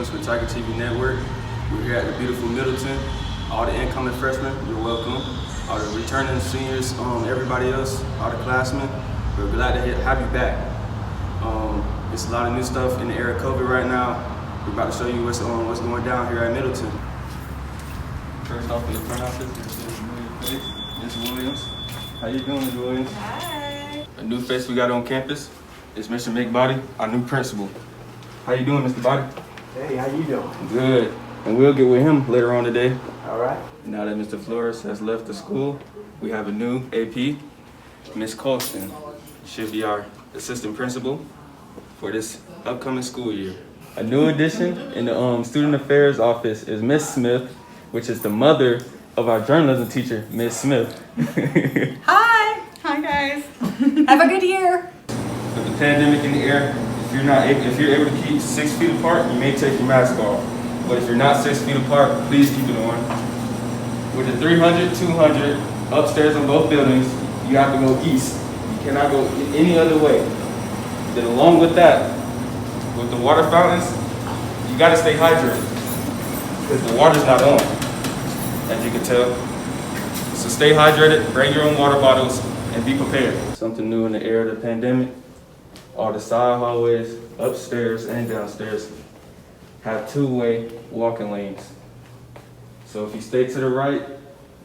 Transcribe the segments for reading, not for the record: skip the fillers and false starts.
Films for Tiger TV Network. We're here at the beautiful Middleton. All the incoming freshmen, you're welcome. All the returning seniors, everybody else, all the classmen, we're glad to have you back. It's a lot of new stuff in the era of COVID right now. We're about to show you what's going down here at Middleton. First off in the front office, Ms. Williams. How you doing, Ms. Williams? Hi. A new face we got on campus is Mr. McBody, our new principal. How you doing, Mr. Body? Hey, how you doing? Good. And we'll get with him later on today. All right. Now that Mr. Flores has left the school, we have a new AP, Ms. Colston. She'll be our assistant principal for this upcoming school year. A new addition in the student affairs office is Miss Smith, which is the mother of our journalism teacher, Miss Smith. Hi. Hi, guys. Have a good year. With the pandemic in the air, if you're able to keep 6 feet apart, you may take your mask off. But if you're not 6 feet apart, please keep it on. With the 300, 200 upstairs in both buildings, you have to go east. You cannot go any other way. Then along with that, with the water fountains, you gotta stay hydrated because the water's not on, as you can tell. So stay hydrated, bring your own water bottles, and be prepared. Something new in the era of the pandemic, all the side hallways, upstairs and downstairs, have two-way walking lanes. So if you stay to the right,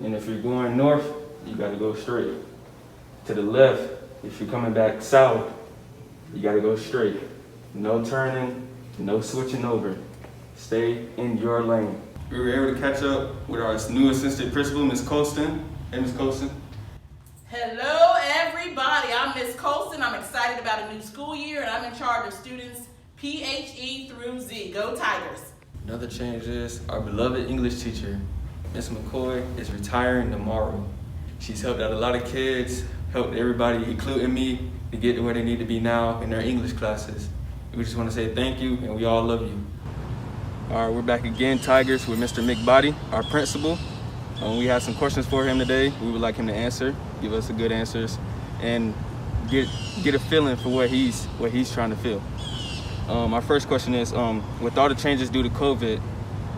and if you're going north, you gotta go straight. To the left, if you're coming back south, you gotta go straight. No turning, no switching over. Stay in your lane. We were able to catch up with our new assistant principal, Ms. Colston. Hey, Ms. Colston. Hello, everybody. I'm Ms. Colston. I'm excited about a new school year, and I'm in charge of students PHE through Z. Go Tigers. Another change is our beloved English teacher, Ms. McCoy, is retiring tomorrow. She's helped out a lot of kids, helped everybody, including me, to get to where they need to be now in their English classes. We just want to say thank you, and we all love you. All right, we're back again, Tigers, with Mr. McBody, our principal. We have some questions for him today. We would like him to answer, give us the good answers, and get a feeling for what he's trying to feel. Our first question is, with all the changes due to COVID,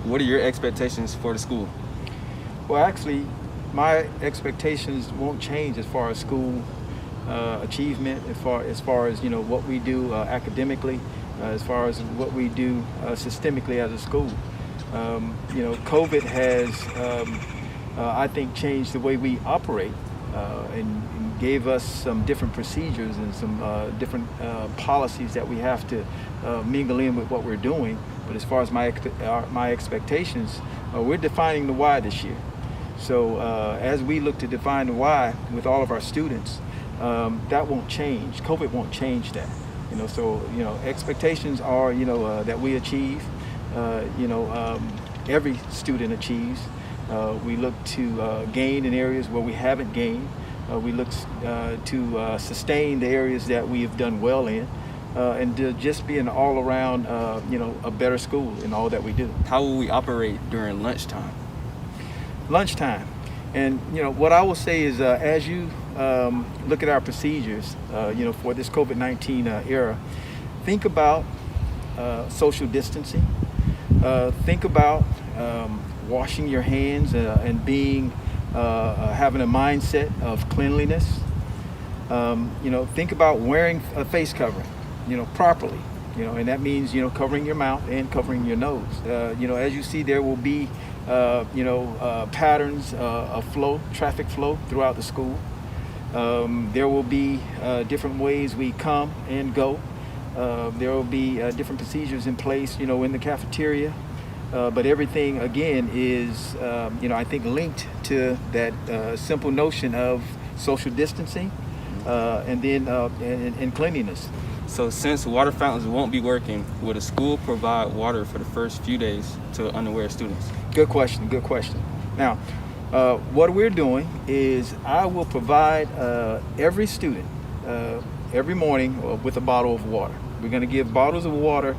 what are your expectations for the school? Well, actually, my expectations won't change as far as school achievement, as far as what we do academically, as far as what we do systemically as a school. COVID has, I think, changed the way we operate and gave us some different procedures and some different policies that we have to mingle in with what we're doing. But as far as my expectations, we're defining the why this year. So as we look to define the why with all of our students, that won't change. COVID won't change that. So expectations are that we achieve. Every student achieves. We look to gain in areas where we haven't gained. We look to sustain the areas that we have done well in, and to just be an all-around, a better school in all that we do. How will we operate during lunchtime? Lunchtime. And what I will say is, as you look at our procedures, for this COVID-19 era, think about social distancing. Think about washing your hands and having a mindset of cleanliness. Think about wearing a face covering, properly. And that means covering your mouth and covering your nose. As you see, there will be patterns of flow, traffic flow throughout the school. There will be different ways we come and go. There will be different procedures in place, in the cafeteria. But everything, again, is, I think, linked to that simple notion of social distancing and then and cleanliness. So since water fountains won't be working, will the school provide water for the first few days to unaware students? Good question, good question. Now, what we're doing is I will provide every student every morning with a bottle of water. We're going to give bottles of water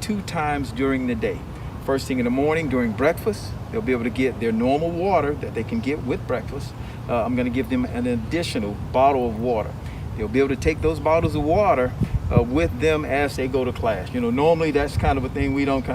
2 times during the day. First thing in the morning during breakfast, they'll be able to get their normal water that they can get with breakfast. I'm going to give them an additional bottle of water. They'll be able to take those bottles of water with them as they go to class. You know, normally that's kind of a thing we don't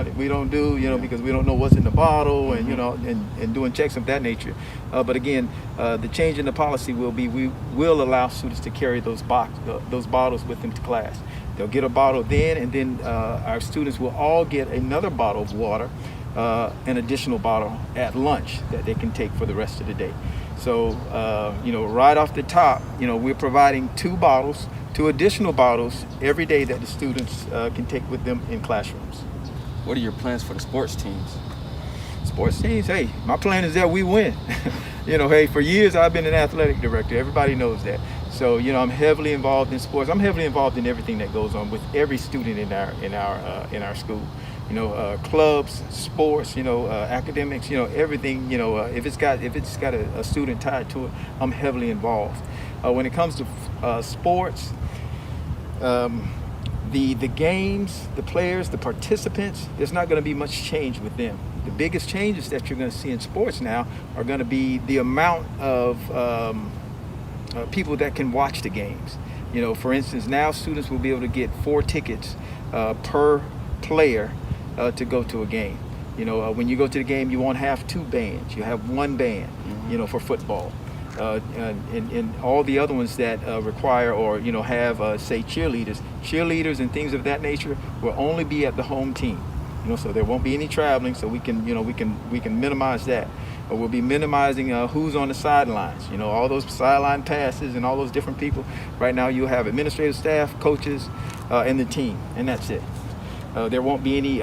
do, you know, because we don't know what's in the bottle and, you know, and doing checks of that nature. But again, the change in the policy will be we will allow students to carry those bottles with them to class. They'll get a bottle then, and then our students will all get another bottle of water, an additional bottle at lunch that they can take for the rest of the day. So, you know, right off the top, you know, we're providing 2 additional bottles every day that the students can take with them in classrooms. What are your plans for the sports teams? Sports teams, hey, my plan is that we win. You know, hey, for years I've been an athletic director. Everybody knows that. So, you know, I'm heavily involved in sports. I'm heavily involved in everything that goes on with every student in our school. You know, clubs, sports, you know, academics, you know, everything. You know, if it's got a student tied to it, I'm heavily involved. When it comes to sports, the games, the players, the participants, there's not going to be much change with them. The biggest changes that you're going to see in sports now are going to be the amount of people that can watch the games. You know, for instance, now students will be able to get 4 tickets per player to go to a game. You know, when you go to the game, you won't have 2 bands. You have 1 band, you know, for football. And all the other ones that require or, you know, have, say, cheerleaders and things of that nature will only be at the home team. You know, so there won't be any traveling, so we can, you know, we can minimize that. We'll be minimizing who's on the sidelines. You know, all those sideline passes and all those different people. Right now, you have administrative staff, coaches, and the team, and that's it. There won't be any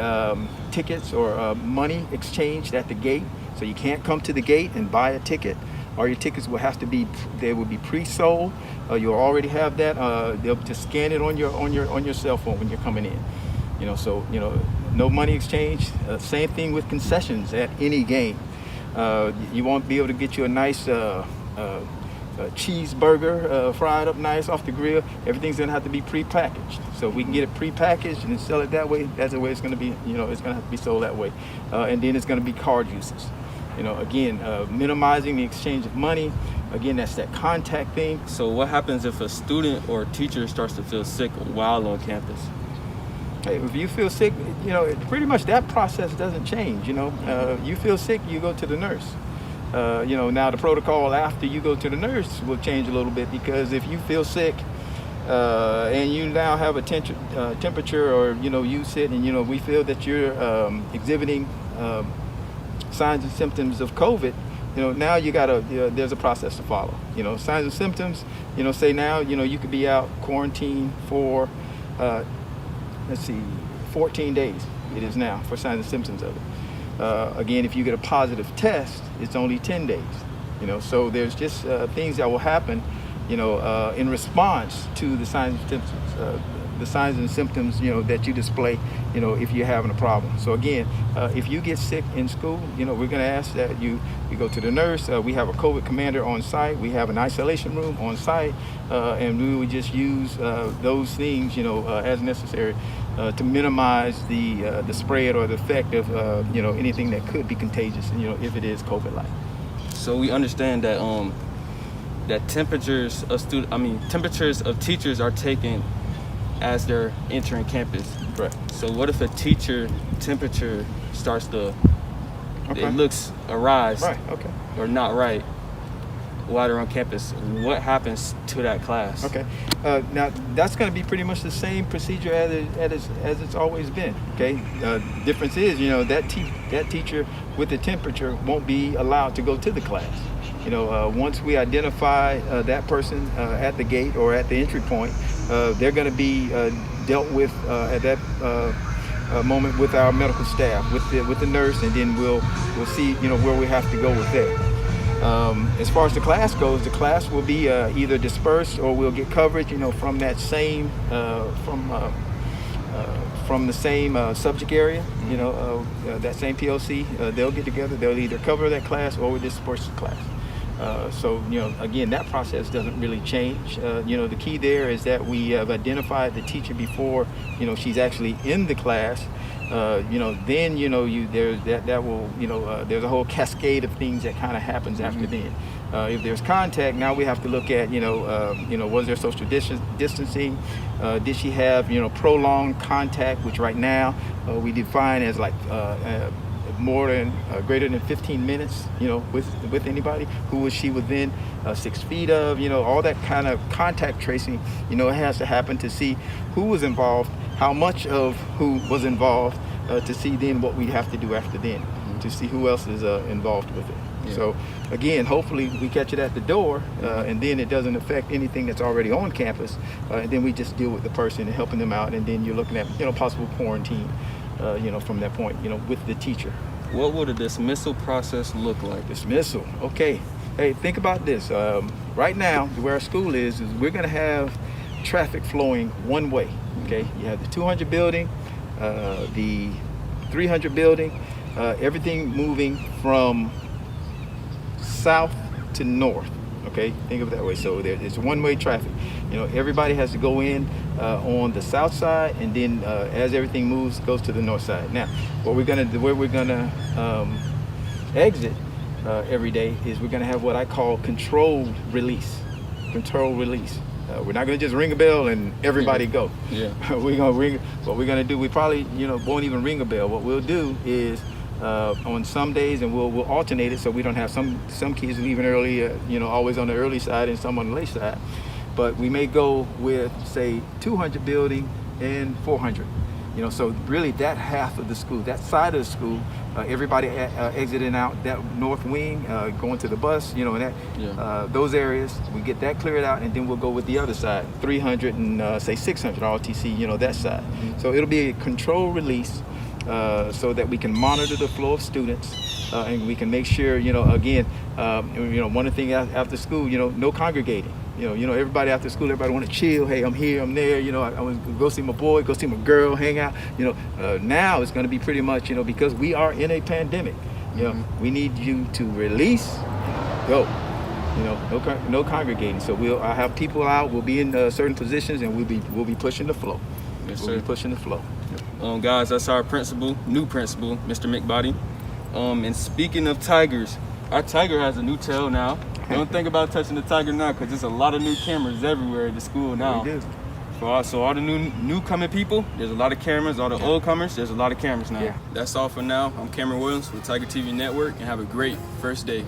tickets or money exchanged at the gate, so you can't come to the gate and buy a ticket. All your tickets will have to be, they will be pre-sold. You'll already have that. They'll just scan it on your cell phone when you're coming in. You know, so, you know, no money exchange. Same thing with concessions at any game. You won't be able to get you a nice cheeseburger fried up nice off the grill. Everything's gonna have to be pre-packaged. So we can get it pre-packaged and sell it that way. That's the way it's gonna be. You know, it's gonna have to be sold that way. And then it's gonna be card uses. You know, again, minimizing the exchange of money. Again, that's that contact thing. So what happens if a student or teacher starts to feel sick while on campus? Hey, if you feel sick, you know, pretty much that process doesn't change. You know, you feel sick, you go to the nurse. You know, now the protocol after you go to the nurse will change a little bit, because if you feel sick and you now have a temperature, or, you know, you sit and, you know, we feel that you're exhibiting signs and symptoms of COVID, you know, now you gotta, there's a process to follow. You know, signs and symptoms, you know, say now, you know, you could be out quarantined for, 14 days it is now for signs and symptoms of it. Again, if you get a positive test, it's only 10 days. You know, so there's just things that will happen, you know, in response to the signs and symptoms. The signs and symptoms, you know, that you display, you know, if you're having a problem. So again, if you get sick in school, you know, we're going to ask that you go to the nurse. We have a COVID commander on site. We have an isolation room on site, and we would just use those things, you know, as necessary to minimize the spread or the effect of, you know, anything that could be contagious, you know, if it is COVID-like. So we understand that that temperatures of teachers are taken as they're entering campus. Right. So what if a teacher temperature starts to, Okay. it looks arise, Right. Okay. or not right while they're on campus? What happens to that class? Okay. Now that's going to be pretty much the same procedure as it's always been. Okay. Difference is, you know, that teacher with the temperature won't be allowed to go to the class. You know, once we identify that person at the gate or at the entry point, they're going to be dealt with at that moment with our medical staff, with the nurse, and then we'll see, you know, where we have to go with that. As far as the class goes, the class will be either dispersed, or we'll get coverage, you know, from that same from the same subject area, you know, that same PLC. They'll get together. They'll either cover that class or we disperse the class. So, you know, again, that process doesn't really change. You know, the key there is that we have identified the teacher before, you know, she's actually in the class. You know, then, you know, there's that will, you know, there's a whole cascade of things that kind of happens after then. If there's contact, now we have to look at, was there social distancing? Did she have, prolonged contact, which right now we define as like more than greater than 15 minutes, with anybody. Who was she within 6 feet of? All that kind of contact tracing, it has to happen to see who was involved, how much of who was involved, to see then what we have to do after then, to see who else is involved with it. Yeah. So again, hopefully we catch it at the door, and then it doesn't affect anything that's already on campus, and then we just deal with the person and helping them out, and then you're looking at possible quarantine, from that point, with the teacher. What would a dismissal process look like? Dismissal, okay. Hey, think about this. Right now, where our school is we're going to have traffic flowing one way. Okay, you have the 200 building, the 300 building, everything moving from south to north. Okay, think of it that way. So it's one-way traffic. Everybody has to go in on the south side, and then as everything moves, goes to the north side. Now, where we're gonna exit every day is we're gonna have what I call controlled release. Controlled release. We're not gonna just ring a bell and everybody go. Yeah. We're gonna ring. What we're gonna do? We probably won't even ring a bell. What we'll do is on some days, and we'll alternate it so we don't have some kids leaving early, always on the early side and some on the late side. But we may go with, say, 200 building and 400. So really that half of the school, that side of the school, everybody exiting out that north wing, going to the bus, and that those areas, we get that cleared out, and then we'll go with the other side, 300 and say 600 ROTC, that side. So it'll be a controlled release. So that we can monitor the flow of students, and we can make sure, again, one of the things after school, no congregating. Everybody after school, everybody want to chill. Hey, I'm here, I'm there. I want to go see my boy, go see my girl, hang out. Now it's going to be pretty much, because we are in a pandemic. We need you to release, go. No congregating. So I'll have people out. We'll be in certain positions, and we'll be pushing the flow. Yes, we'll sir. be pushing the flow. Guys, that's our new principal, Mr. McBody. And speaking of tigers, our tiger has a new tail now. Don't think about touching the tiger now, because there's a lot of new cameras everywhere at the school now. We do. So all the new coming people, there's a lot of cameras. All the old comers, there's a lot of cameras now. Yeah. That's all for now. I'm Cameron Williams with Tiger TV Network, and have a great first day.